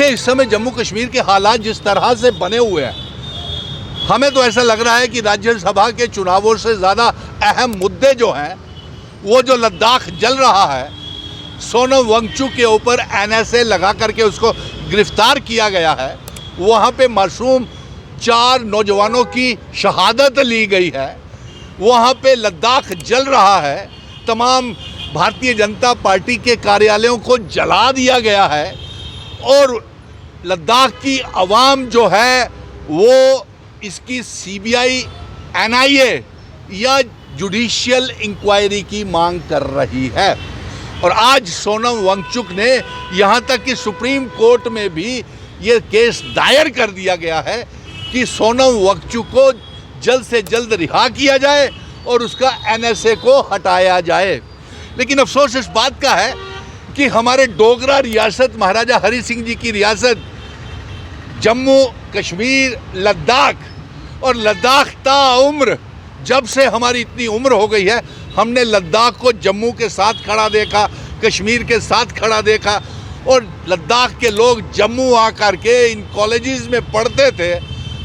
देखिए, इस समय जम्मू कश्मीर के हालात जिस तरह से बने हुए हैं, हमें तो ऐसा लग रहा है कि राज्यसभा के चुनावों से ज़्यादा अहम मुद्दे जो हैं, वो जो लद्दाख जल रहा है, सोनम वांगचुक के ऊपर NSA लगा करके उसको गिरफ्तार किया गया है, वहाँ पे मासूम 4 नौजवानों की शहादत ली गई है, वहाँ पे लद्दाख जल रहा है, तमाम भारतीय जनता पार्टी के कार्यालयों को जला दिया गया है और लद्दाख की आवाम जो है वो इसकी CBI NIA या जुडिशियल इंक्वायरी की मांग कर रही है। और आज सोनम वांगचुक ने यहाँ तक कि सुप्रीम कोर्ट में भी ये केस दायर कर दिया गया है कि सोनम वांगचुक को जल्द से जल्द रिहा किया जाए और उसका NSA को हटाया जाए। लेकिन अफसोस इस बात का है कि हमारे डोगरा रियासत, महाराजा हरि सिंह जी की रियासत, जम्मू कश्मीर, लद्दाख, और लद्दाख ताउम्र, जब से हमारी इतनी उम्र हो गई है, हमने लद्दाख को जम्मू के साथ खड़ा देखा, कश्मीर के साथ खड़ा देखा, और लद्दाख के लोग जम्मू आकर के इन कॉलेजेस में पढ़ते थे,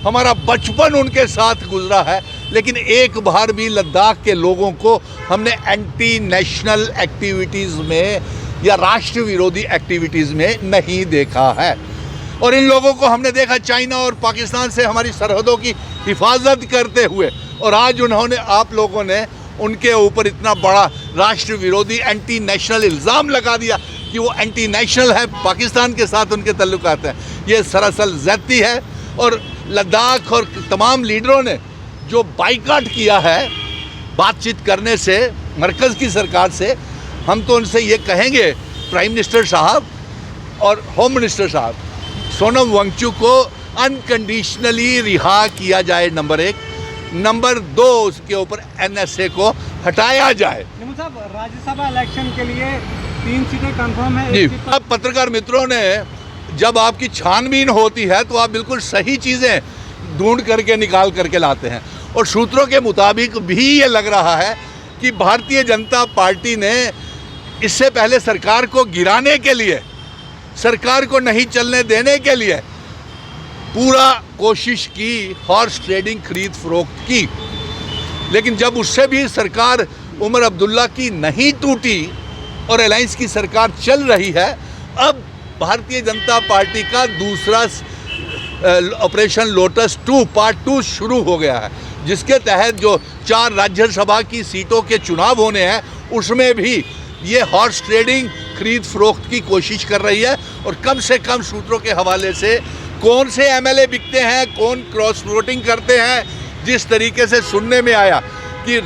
हमारा बचपन उनके साथ गुजरा है। लेकिन एक बार भी लद्दाख के लोगों को हमने एंटी नेशनल एक्टिविटीज़ में या राष्ट्र विरोधी एक्टिविटीज़ में नहीं देखा है। और इन लोगों को हमने देखा चाइना और पाकिस्तान से हमारी सरहदों की हिफाजत करते हुए, और आज उन्होंने, आप लोगों ने उनके ऊपर इतना बड़ा राष्ट्र विरोधी एंटी नेशनल इल्ज़ाम लगा दिया कि वो एंटी नेशनल है, पाकिस्तान के साथ उनके तल्लुकात हैं। ये सरासर ज़्यादती है। और लद्दाख और तमाम लीडरों ने जो बाइकाट किया है बातचीत करने से मरकज़ की सरकार से, हम तो उनसे ये कहेंगे, प्राइम मिनिस्टर साहब और होम मिनिस्टर साहब, सोनम वांगचुक को अनकंडीशनली रिहा किया जाए, नंबर 1। नंबर 2, उसके ऊपर NSA को हटाया जाए। साहब, राज्यसभा इलेक्शन के लिए 3 सीटें कंफर्म है जी। अब पत्रकार मित्रों ने, जब आपकी छानबीन होती है तो आप बिल्कुल सही चीज़ें ढूंढ करके निकाल करके लाते हैं, और सूत्रों के मुताबिक भी ये लग रहा है कि भारतीय जनता पार्टी ने इससे पहले सरकार को गिराने के लिए, सरकार को नहीं चलने देने के लिए पूरा कोशिश की हॉर्स ट्रेडिंग, खरीद फरोख्त की। लेकिन जब उससे भी सरकार उमर अब्दुल्ला की नहीं टूटी और अलायंस की सरकार चल रही है, अब भारतीय जनता पार्टी का दूसरा ऑपरेशन लोटस 2 पार्ट 2 शुरू हो गया है, जिसके तहत जो 4 राज्यसभा की सीटों के चुनाव होने हैं, उसमें भी ये हॉर्स ट्रेडिंग, खरीद फरोख्त की कोशिश कर रही है। और कम से कम सूत्रों के हवाले से कौन से MLA बिकते हैं, कौन क्रॉस वोटिंग करते हैं, जिस तरीके से सुनने में आया कि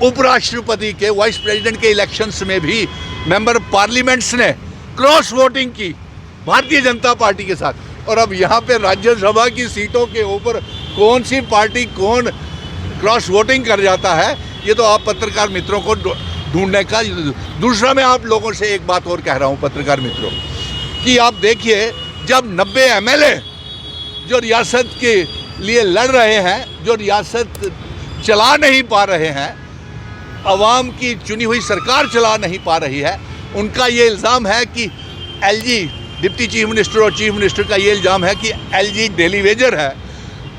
उपराष्ट्रपति के, वाइस प्रेसिडेंट के इलेक्शंस में भी मेंबर पार्लियामेंट्स ने क्रॉस वोटिंग की भारतीय जनता पार्टी के साथ, और अब यहाँ पे राज्यसभा की सीटों के ऊपर कौन सी पार्टी कौन क्रॉस वोटिंग कर जाता है, ये तो आप पत्रकार मित्रों को ढूंढने का। दूसरा, मैं आप लोगों से एक बात और कह रहा हूँ पत्रकार मित्रों, कि आप देखिए, जब 90 MLA जो रियासत के लिए लड़ रहे हैं, जो रियासत चला नहीं पा रहे हैं, अवाम की चुनी हुई सरकार चला नहीं पा रही है, उनका ये इल्ज़ाम है कि LG, डिप्टी चीफ मिनिस्टर और चीफ मिनिस्टर का ये इल्ज़ाम है कि LG डेली वेजर है,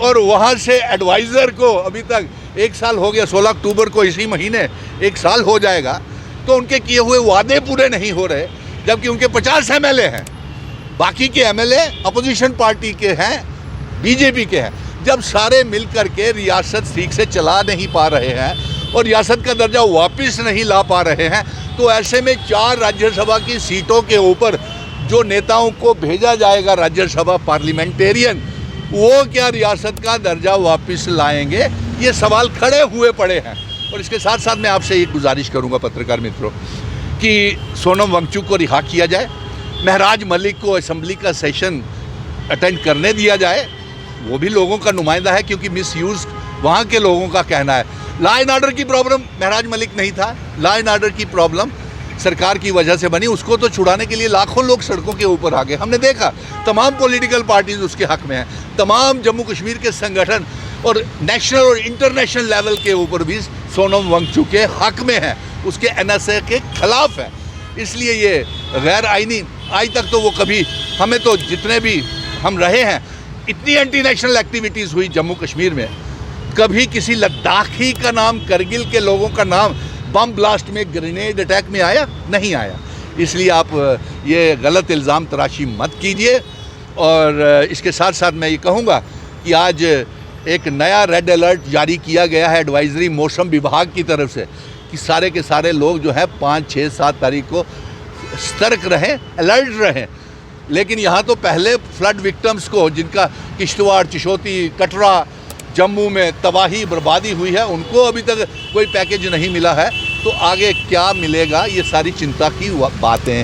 और वहाँ से एडवाइज़र को अभी तक 1 साल हो गया, 16 अक्टूबर को इसी महीने 1 साल हो जाएगा, तो उनके किए हुए वादे पूरे नहीं हो रहे, जबकि उनके 50 MLA हैं, बाकी के MLA अपोजिशन पार्टी के हैं, BJP के हैं। जब सारे मिलकर के रियासत ठीक से चला नहीं पा रहे हैं और रियासत का दर्जा वापस नहीं ला पा रहे हैं, तो ऐसे में 4 राज्यसभा की सीटों के ऊपर जो नेताओं को भेजा जाएगा राज्यसभा पार्लियामेंटेरियन, वो क्या रियासत का दर्जा वापस लाएंगे, ये सवाल खड़े हुए पड़े हैं। और इसके साथ साथ मैं आपसे एक गुजारिश करूंगा पत्रकार मित्रों कि सोनम वांगचुक को रिहा किया जाए, महराज मलिक को असेंबली का सेशन अटेंड करने दिया जाए, वो भी लोगों का नुमाइंदा है, क्योंकि मिसयूज़ वहाँ के लोगों का कहना है। लॉ एंड ऑर्डर की प्रॉब्लम महराज मलिक नहीं था, लॉ एंड ऑर्डर की प्रॉब्लम सरकार की वजह से बनी, उसको तो छुड़ाने के लिए लाखों लोग सड़कों के ऊपर आ गए। हमने देखा तमाम पॉलिटिकल पार्टीज उसके हक में हैं, तमाम जम्मू कश्मीर के संगठन और नेशनल और इंटरनेशनल लेवल के ऊपर भी सोनम वांगचुक के हक में हैं, उसके NSA के खिलाफ है। इसलिए ये गैर आइनी आज तक तो वो कभी, हमें तो जितने भी हम रहे हैं, इतनी एंटी नेशनल एक्टिविटीज़ हुई जम्मू कश्मीर में, कभी किसी लद्दाखी का नाम, करगिल के लोगों का नाम बम ब्लास्ट में, ग्रेनेड अटैक में आया? नहीं आया। इसलिए आप ये गलत इल्ज़ाम तराशी मत कीजिए। और इसके साथ साथ मैं ये कहूँगा कि आज एक नया रेड अलर्ट जारी किया गया है एडवाइज़री मौसम विभाग की तरफ से कि सारे के सारे लोग जो है 5, 6, 7 तारीख को सतर्क रहें, अलर्ट रहें। लेकिन यहाँ तो पहले फ्लड विक्टिम्स को, जिनका किश्तवाड़, चिशोती, कटरा, जम्मू में तबाही बर्बादी हुई है, उनको अभी तक कोई पैकेज नहीं मिला है। तो आगे क्या मिलेगा, ये सारी चिंता की बातें हैं।